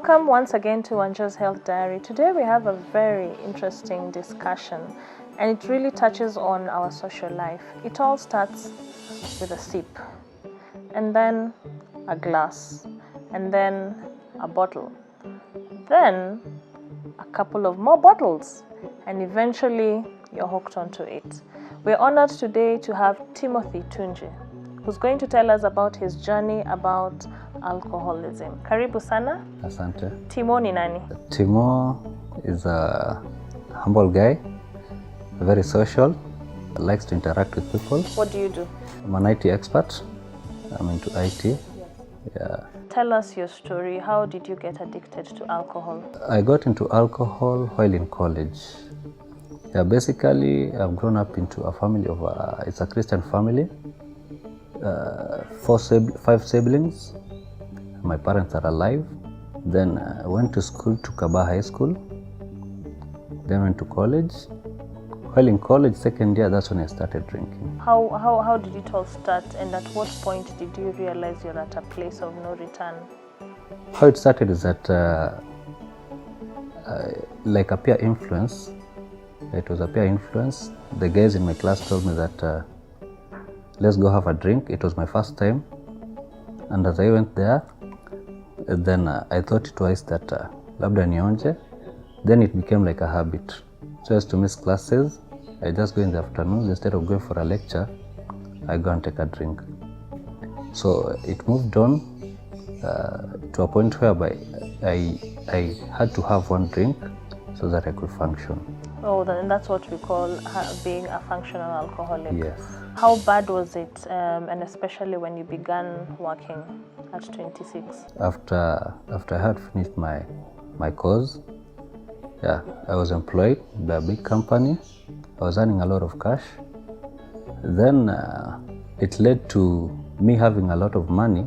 Welcome once again to Wanjo's Health Diary. Today we have a very interesting discussion, and it really touches on our social life. It all starts with a sip, and then a glass, and then a bottle, then a couple of more bottles, and eventually you're hooked onto it. We're honored today to have Timothy Tunje, who's going to tell us about his journey about alcoholism. Karibu sana. Asante. Timo ni nani? Timo is a humble guy, very social, likes to interact with people. What do you do? I'm an IT expert. I'm into IT. Yes. Yeah. Tell us your story. How did you get addicted to alcohol? I got into alcohol while in college. Yeah, basically, I've grown up into a family of it's a Christian family. 5 siblings. My parents are alive. Then I went to school to Kaba High School. Then went to college. While in college, second year, that's when I started drinking. How did it all start, and at what point did you realize you're at a place of no return? How it started is that like a peer influence. It was a peer influence. The guys in my class told me that let's go have a drink. It was my first time, and as I went there, then I thought twice that labda nionje. Then it became like a habit. So as to miss classes, I just go in the afternoons. Instead of going for a lecture, I go and take a drink. So it moved on to a point whereby I had to have one drink so that I could function. Oh, then that's what we call being a functional alcoholic. Yes. How bad was it, and especially when you began working at 26? After I had finished my course, yeah, I was employed by a big company. I was earning a lot of cash. Then it led to me having a lot of money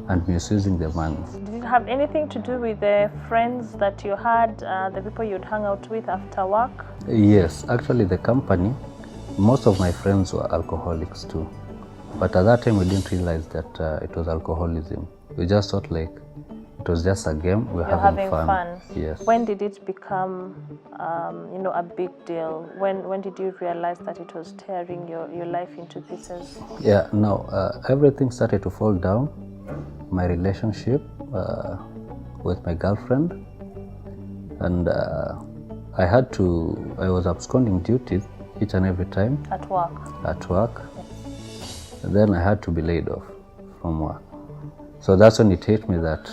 and misusing the money. Did it have anything to do with the friends that you had, the people you'd hang out with after work? Yes, actually the company, most of my friends were alcoholics too. But at that time we didn't realize that it was alcoholism. We just thought like it was just a game, we're having fun. Yes. When did it become a big deal? When did you realize that it was tearing your life into pieces? Yeah, no, everything started to fall down. My relationship with my girlfriend, and I was absconding duties each and every time. At work? At work. Then I had to be laid off from work. So that's when it hit me that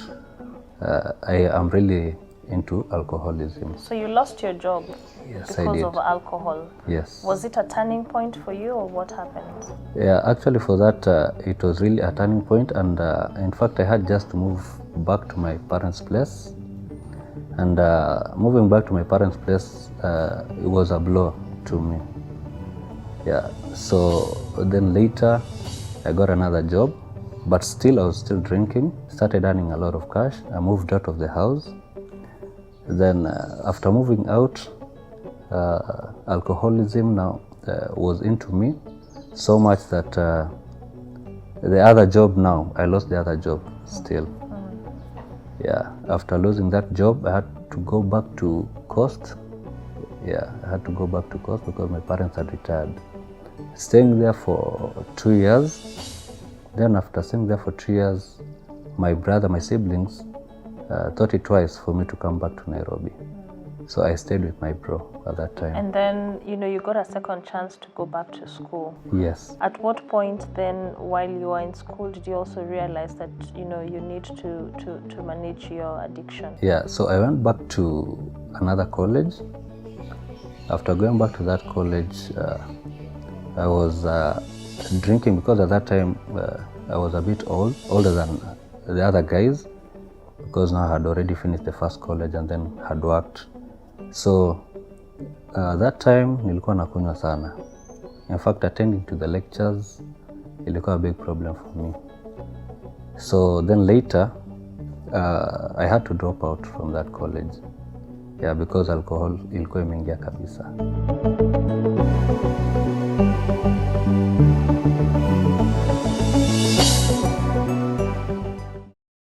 I am really into alcoholism. So you lost your job? Yes, because I did. of alcohol? Yes. Was it a turning point for you, or what happened? Yeah, actually for that it was really a turning point, and in fact I had just to move back to my parents' place, and moving back to my parents' place it was a blow to me. Yeah, so then later I got another job, but still I was still drinking, started earning a lot of cash. I moved out of the house. Then after moving out, alcoholism now was into me so much that the other job now, I lost the other job still. Yeah, after losing that job, I had to go back to Coast. Yeah, I had to go back to Coast because my parents had retired. Staying there for 2 years. Then after staying there for 2 years, my siblings thought it twice for me to come back to Nairobi. So I stayed with my bro at that time. And then, you got a second chance to go back to school. Yes. At what point then, while you were in school, did you also realize that, you need to manage your addiction? Yeah, so I went back to another college. After going back to that college, I was drinking because at that time I was a bit older than the other guys, because now I had already finished the first college and then had worked. So that time nilikuwa nakunywa sana. In fact, attending to the lectures ilikuwa a big problem for me. So then later I had to drop out from that college. Yeah, because alcohol ilikuwa imeingia kabisa.